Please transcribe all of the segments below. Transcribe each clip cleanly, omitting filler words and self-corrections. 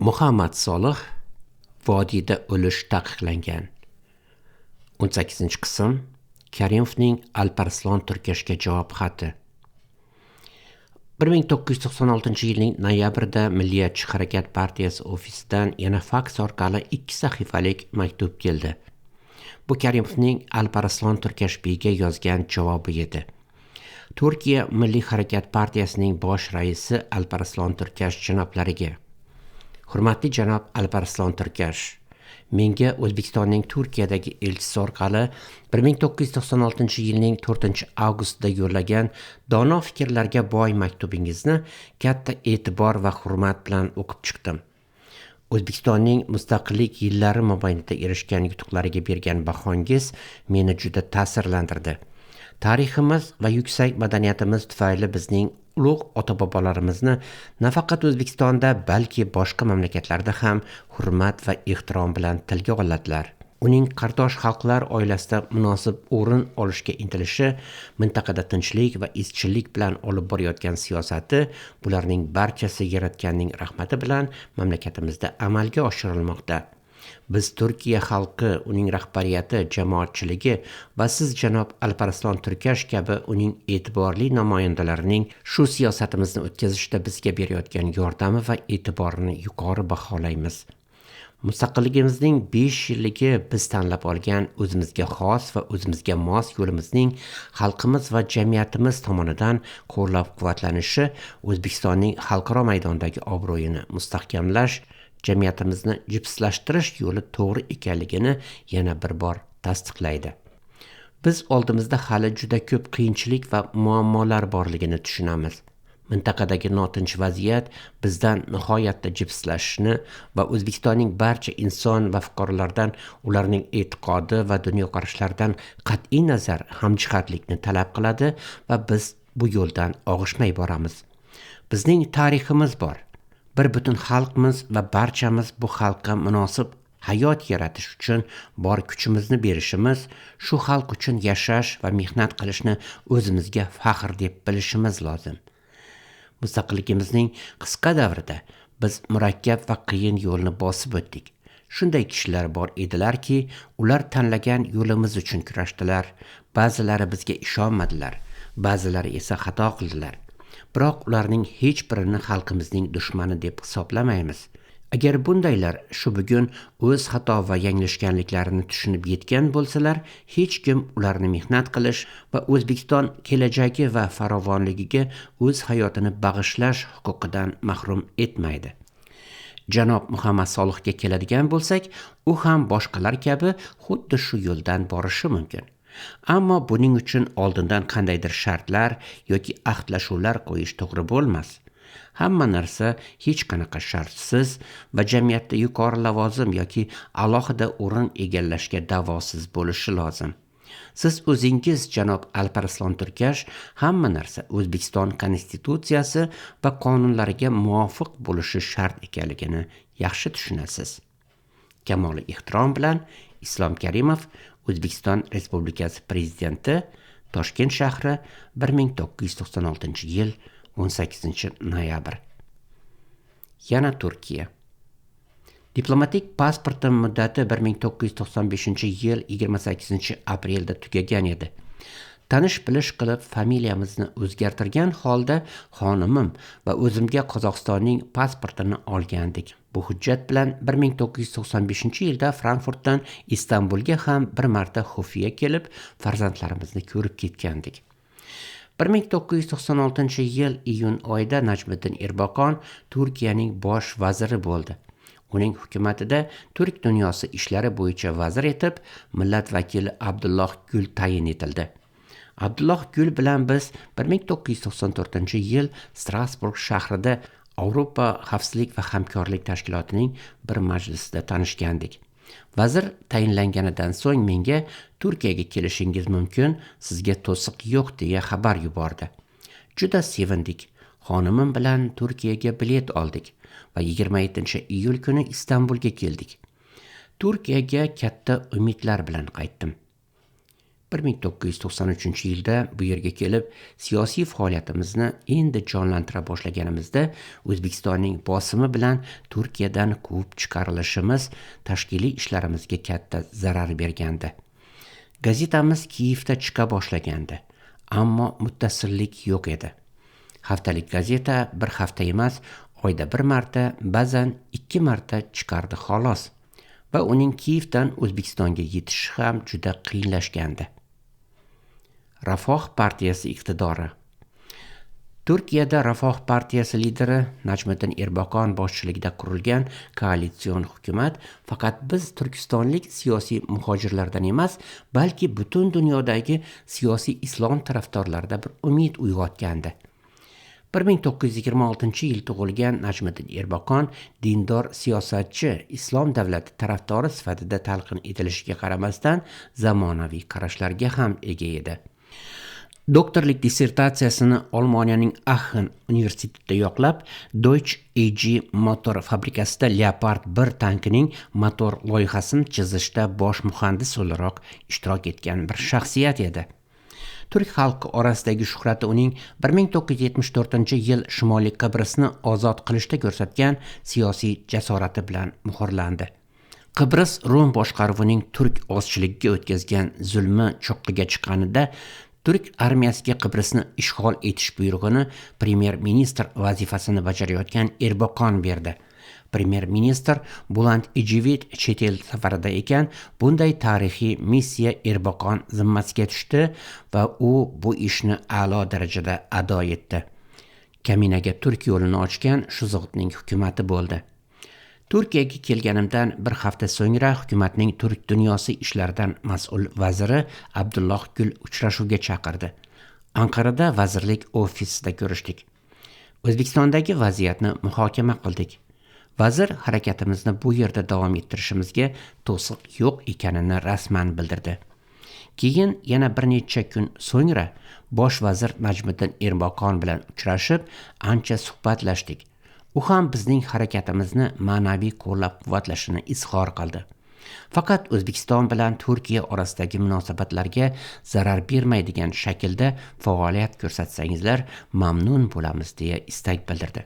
Muhammad Solih vodiyda o'lish taqiqlangan. 18-qism Karimovning Alparslan Turkashga javob xati. 1996-yilning noyabrida Milliyatchi harakat partiyasi ofisidan yana faks orqali 2 sahifalik maktub keldi. Bu Karimovning Alparslan Turkashbeyga yozgan javobi edi. Turkiya Milliy harakat partiyasining bosh raisi Alparslan Turkash janoblariga: Hurmatli janob Alparslan Turkash, menga O'zbekistonning Turkiyadagi elchisi orqali 1996-yilning 4-avgustida yo'llagan dono fikrlarga boy maktubingizni katta e'tibor va hurmat bilan o'qib chiqdim. O'zbekistonning mustaqillik yillari mobaynida erishgan yutuqlariga bergan bahongiz meni juda ta'sirlantirdi. Tariximiz va yuksak madaniyatimiz tufayli bizning ulug' ota-bobolarimizni nafaqat O'zbekistonda, balki boshqa mamlakatlarda ham hurmat va ehtirom bilan tilga oladilar. Uning qardosh xalqlar oilasida munosib o'rin olishga intilishi, mintaqada tinchlik va izchillik bilan olib borayotgan siyosati, bularning barchasi Yaratganning rahmati bilan mamlakatimizda amalga oshirilmoqda. Biz Turkiya xalqi, uning rahbariyati, jamoatchiligi va siz janob Alparslan Turkash kabi uning e'tiborli namoyandalarining shu siyosatimizni o'tkazishda bizga berayotgan yordami va e'tiborini yuqori baholaymiz. Mustaqilligimizning 5 yilligi biz tanlab olgan o'zimizga xos va o'zimizga mos yo'limizning xalqimiz va jamiyatimiz tomonidan qo'llab-quvvatlanishi O'zbekistonning xalqaro maydondagi obro'yini mustahkamlash, jamiyatimizni jipslashtirish yo'li to'g'ri ekanligini yana bir bor tasdiqlaydi. Biz oldimizda hali juda ko'p qiyinchilik va muammolar borligini tushunamiz. Mintaqadagi notinch vaziyat bizdan nihoyatda jipslashishni va O'zbekistonning barcha inson va fuqarolardan ularning e'tiqodi va dunyoqarashlaridan qat'iy nazar hamjihatlikni talab qiladi va biz bu yo'ldan og'ishmay boramiz. Bizning tariximiz bor. Bir butun xalqmiz va barchamiz bu xalqqa munosib hayot yaratish uchun bor kuchimizni berishimiz, shu xalq uchun yashash va mehnat qilishni o'zimizga faxr deb bilishimiz lozim. Mustaqilligimizning qisqa davrida biz murakkab va qiyin yo'lni bosib o'tdik. Shunday kishilar bor edilarki, ular tanlagan yo'limiz uchun kurashdilar. Ba'zilari bizga ishonmadilar, ba'zilari esa xato qildilar. Biroq ularning hech birini xalqimizning dushmani deb hisoblamaymiz. Agar bundaylar shu bugun o'z xato va yanglishganliklarini tushunib yetgan bo'lsalar, hech kim ularni mehnat qilish va O'zbekiston kelajagi va farovonligiga o'z hayotini bag'ishlash huquqidan mahrum etmaydi. Janob Muhammad Solihga keladigan bo'lsak, u ham boshqalar kabi xuddi shu yo'ldan borishi mumkin. Ammo buning uchun oldindan qandaydir shartlar yoki ahdlashuvlar qo'yish to'g'ri bo'lmas. Hamma narsa hech qanaqa shartsiz va jamiyatda yuqori lavozim yoki alohida o'rin egallashga davosiz bo'lishi lozim. Siz o'zingiz, janob Alparslan Turkash, hamma narsa O'zbekiston konstitutsiyasi va qonunlariga muvofiq bo'lishi shart ekanligini yaxshi tushunasiz. Kamoli ehtirom bilan, Islom Karimov, O'zbekiston Respublikasi Prezidenti, Toshkent shahri, 1996-yil 18-noyabr. Yana Turkiya. Diplomatik pasportim muddati 1995-yil 28-aprelda tugagan edi. Tanish-bilish qilib familiyamizni o'zgartirgan holda xonimim va o'zimga Qozog'istonning pasportini olgandik. Bu hujjat bilan 1995-yilda Frankfurtdan Istanbulga ham bir marta xufiya kelib, farzandlarimizni ko'rib ketgandik. 1996-yil iyun oyida Najmiddin Erbakan Turkiyaning bosh vaziri bo'ldi. Uning hukumatida turk dunyosi ishlari bo'yicha vazir etib millat vakili Abdulloh Gul tayin etildi. Abdulloh Gul bilan biz 1994-yil Strasburg shahrida Avropa xavfsizlik va hamkorlik tashkilotining bir majlisida tanishgandik. Vazir tayinlanganidan so'ng menga Turkiyaga kelishingiz mumkin, sizga to'siq yo'q deya xabar yubordi. Juda sevindik. Xonimim bilan Turkiyaga bilet oldik va 27-iyul kuni Istanbulga keldik. Turkiyaga katta umidlar bilan qaytdim. 1993-yilda bu yerga kelib, siyosiy faoliyatimizni endi jonlantira boshlaganimizda O'zbekistonning bosimi bilan Turkiyadan quvib chiqarilishimiz tashkiliy ishlarimizga katta zarar bergandi. Gazetamiz Kiyevda chiqa boshlagandi, ammo muttasillik yo'q edi. Haftalik gazeta bir hafta emas, oyda bir marta, ba'zan 2 marta chiqardi xolos. Va uning Kiyevdan O'zbekistonga yetishi ham juda qiyinlashgandi. Rafoh partiyasi iqtidori. Turkiyada Rafoh partiyasi lideri Najmiddin Erbakan boshchiligida qurilgan koalitsion hukumat faqat biz turkistonlik siyosiy muhojirlardan emas, balki butun dunyodagi siyosiy islom tarafdorlarida bir umid uyg'otgandi. 1926-yil tug'ilgan Najmiddin Erbakan dindor siyosatchi, islom davlati tarafdori sifatida talqin etilishiga qaramasdan zamonaviy qarashlarga ham ega edi. Doktorlik dissertatsiyasini Olmoniyaning Aachen universitetida yoqlab, Deutsche AG motor fabrikasida Leopard 1 tankining motor loyihasini chizishda bosh muhandis o'laroq ishtirok etgan bir shaxsiyat edi. Turk xalqi orasidagi shuhrati uning 1974-yil Shimoliy Qibrisni ozod qilishda ko'rsatgan siyosiy jasorati bilan muhrlandi. Qibris Rum boshqaruvining turk ozchiligiga o'tkazgan zulmi cho'qqiga chiqqanida Turk armiyasiga Qibrisni ishg'ol etish buyrug'ini premyer-ministr vazifasini bajarayotgan Erbakan berdi. Premyer-ministr Buland Ejevit chet el safarida ekan, bunday tarixiy missiya Erbakan zimmasiga tushdi va u bu ishni a'lo darajada ado etdi. Kaminaga Turk yo'lini ochgan shu zotning hukumati bo'ldi. Turkiyaga kelganimdan bir hafta so'ngra hukumatning turk dunyosi ishlaridan mas'ul vaziri Abdulloh Gul uchrashuvga chaqirdi. Anqarada vazirlik ofisida ko'rishdik. O'zbekistondagi vaziyatni muhokama qildik. Vazir harakatimizni bu yerda davom ettirishimizga to'siq yo'q ekanini rasman bildirdi. Keyin yana bir necha kun so'ngra bosh vazir Najmiddin Erbakan bilan uchrashib, ancha suhbatlashdik. U ham bizning harakatimizni ma'naviy qo'llab-quvvatlashini izhor qildi. Faqat O'zbekiston bilan Turkiya orasidagi munosabatlarga zarar bermaydigan shaklda faoliyat ko'rsatsangizlar mamnun bo'lamiz deya istak bildirdi.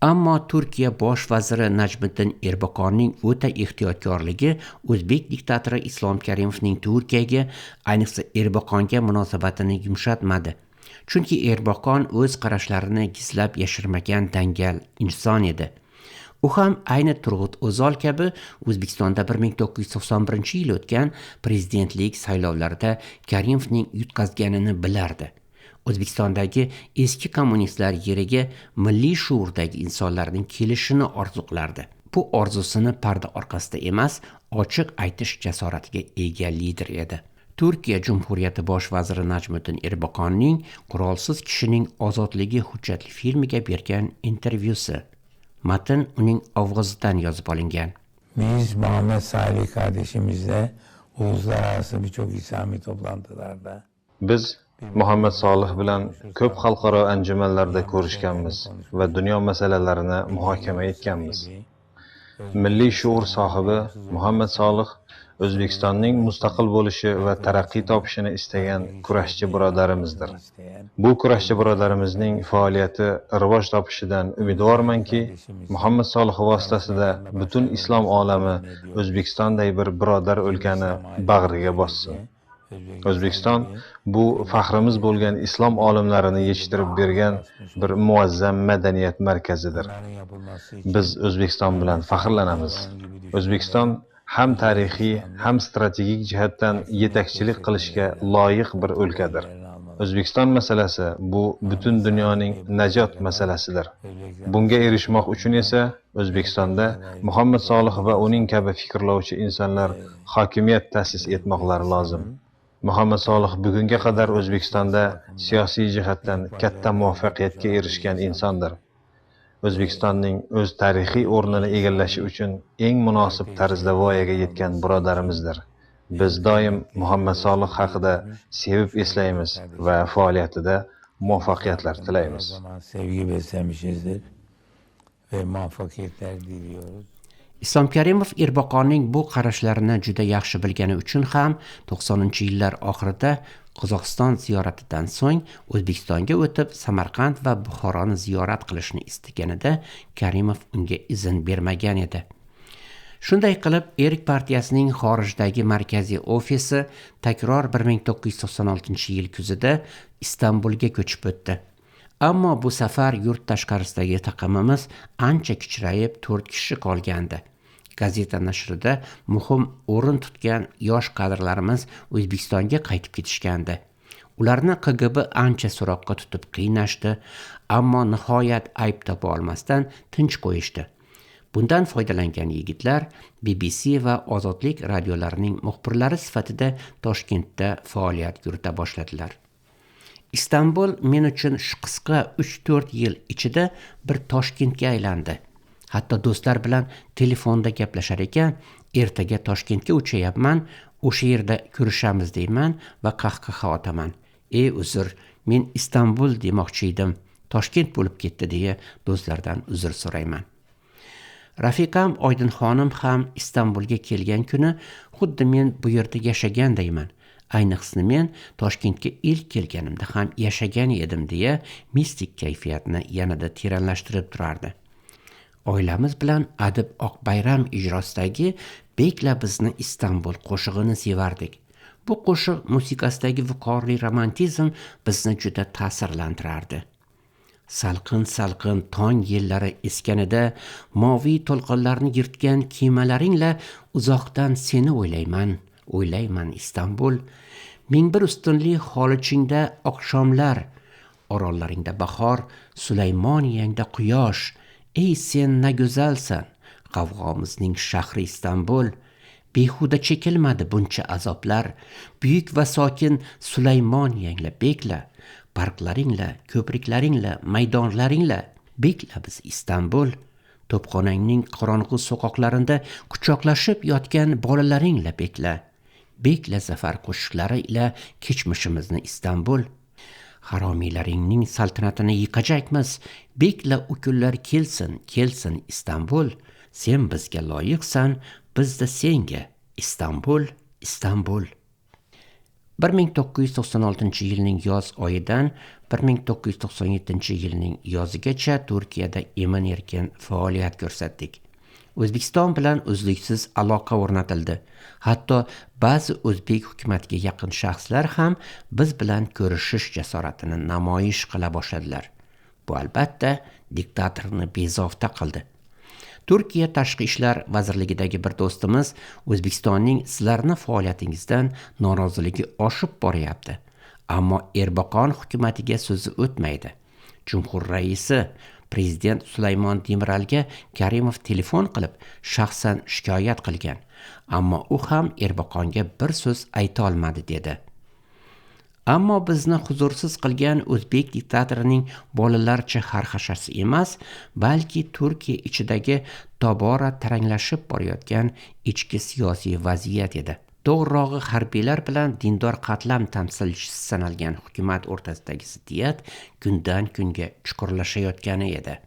Ammo Turkiya bosh vaziri Najmiddin Erbakanning o'ta ehtiyotkorligi o'zbek diktatori Islom Karimovning Turkiyaga, ayniqsa Erbakanga munosabatini yumshatmadi. Chunki Erbakan o'z qarashlarini gizlab yashirmagan dangal inson edi. U ham ayni Turg'ut O'zol kabi O'zbekistonda 1991-yil o'tgan prezidentlik saylovlarida Karimovning yutqazganini bilardi. O'zbekistondagi eski kommunistlar yeriga milliy shuurdagi insonlarning kelishini orzuqlardi. Bu orzusini parda orqasida emas, ochiq aytish jasoratiga ega lider edi. Turkiya Jumhuriyati bosh vaziri Najmiddin Erbakanning Qurolsiz kishining ozodligi hujjatli filmiga bergan intervyusi. Matn uning ovozidan yozib olingan. Biz Muhammed Salih kardeşimizle uluslararası birçok İslami toplantılarda Biz Muhammed Salih bilan ko'p xalqaro anjumanlarda ko'rishganmiz va dunyo masalalarini muhokama etganmiz. Milliy shuur sohibi Muhammed Salih O'zbekistonning mustaqil bo'lishi va taraqqiy topishini istagan kurashchi birodarimizdir. Bu kurashchi birodarimizning faoliyati rivoj topishidan umidvormanki, Muhammed Salih vositasida butun islom olami O'zbekistonday bir birodar o'lkani bag'riga bossin. O'zbekiston bu faxrimiz bo'lgan islom olimlarini yetishtirib bergan bir muazzam madaniyat markazidir. Biz O'zbekiston bilan faxrlanamiz. O'zbekiston ham tarixiy, ham strategik jihatdan yetakchilik qilishga loyiq bir o'lkadir. O'zbekiston masalasi bu butun dunyoning najot masalasidir. Bunga erishmoq uchun esa O'zbekistonda Muhammed Salih va uning kabi fikrlovchi insonlar hokimiyat ta'sis etmoqlari lozim. Muhammed Salih bugunga qadar O'zbekistonda siyosiy jihatdan katta muvaffaqiyatga erishgan insondir. O'zbekistonning o'z tarixiy o'rnini egallashi uchun eng munosib tarzda voyaga yetgan birodarimizdir. Biz doim Muhammed Salih haqida sevib eslaymiz va faoliyatida muvaffaqiyatlar tilaymiz. sevgi beslemişizdir ve muvaffakiyetler diliyoruz. Islom Karimov Erbakonning bu qarashlarini juda yaxshi bilgani uchun ham 90-yillar oxirida Qozog'iston ziyoratidan so'ng O'zbekistonga o'tib Samarqand va Buxoroni ziyorat qilishni istaganida Karimov unga izn bermagan edi. Shunday qilib, Erik partiyasining xorijdagi markaziy ofisi takror 1996-yil kuzida Istanbulga ko'chib o'tdi. Ammo bu safar yurt tashqarisidagi taqimimiz ancha kichrayib 4 kishi qolgandi. Gazeta nashrida muhim o'rin tutgan yosh kadrlarimiz O'zbekistonga qaytib ketishgandi. Ularni KGB ancha so'roqqa tutib qiynashdi, ammo nihoyat ayb topa olmasdan tinch qo'yishdi. Bundan foydalangan yigitlar BBC va Ozodlik radiolarining muxbirlari sifatida Toshkentda faoliyat yurita boshladilar. Istanbul men uchun shu qisqa 3-4 yil ichida bir Toshkentga aylandi. Hatto do'stlar bilan telefonda gaplashar ekan, ertaga Toshkentga uchayapman, o'sha yerda ko'rishamiz deyman va qahqaha otaman. Uzr, men Istanbul demoqchi edim, Toshkent bo'lib ketdi deya do'stlardan uzr so'rayman. Rafiqam Oydinxonim ham Istanbulga kelgan kuni xuddi men bu yerda yashagandayman. Ayniqsa men Toshkentga ilk kelganimda ham yashagan edim deya mistik kayfiyatni yanada teranlashtirib turardi. Oilamiz bilan Adib Oqbayram ijrosidagi Bekla bizni Istanbul qo'shig'ini sevardik. Bu qo'shiq musiqasidagi viqorli romantizm bizni juda ta'sirlantirardi. Salqin tong yellari esganida moviy to'lqinlarni yirtgan kemalaringla uzoqdan seni o'ylayman Istanbul. Ming bir ustunli holichingda oqshomlar, orollaringda bahor, Sulaymoniyangda quyosh. Ey sen na go'zalsan, qavg'omizning shahri Istanbul. Behuda chekilmadi buncha azoblar. Buyuk va sokin Sulaymoniyangla bekla. Parklaringla, ko'priklaringla, maydonlaringla bekla biz Istanbul. To'pxonangning qorong'u so'qoqlarida quchoqlashib yotgan bolalaringla bekla. Bekla zafar qo'shiqlari ila kechmishimizni Istanbul. Haromiylaringning saltanatini yiqajakmiz. Bekla u kunlar kelsin Istanbul. Sen bizga loyiqsan, bizda senga Istanbul. 1996-yilning yoz oyidan 1997-yilning yozigacha Turkiyada emin-erkin faoliyat ko'rsatdik. O'zbekiston bilan uzluksiz aloqa o'rnatildi. Hatto ba'zi o'zbek hukumatiga yaqin shaxslar ham biz bilan ko'rishish jasoratini namoyish qila boshladilar. Bu albatta diktatorni bezovta qildi. Turkiya Tashqi ishlar vazirligidagi bir do'stimiz O'zbekistonning sizlarning faoliyatingizdan noroziligi oshib boryapti. Ammo Erbaqon hukumatiga so'zi o'tmaydi. Jumhur raisi Prezident Sulaymon Demiralga Karimov telefon qilib shaxsan shikoyat qilgan. Ammo u ham Erbaqonga bir so'z ayta olmadi dedi. Ammo bizni huzursiz qilgan o'zbek diktatorining bolalarcha xarxashasi emas, balki Turkiya ichidagi tobora taranglashib borayotgan ichki siyosiy vaziyat edi. To'g'rirog'i harbiylar bilan dindor qatlam tamsilchisi sanalgan hukumat o'rtasidagi ziddiyat kundan kunga chuqurlashayotgani edi.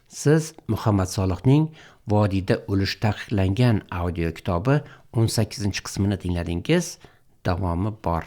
Siz Muhammad Solihning Vodiyda o'lish taqiqlangan audio kitobi 18-qismini tingladingiz. Davomi bor.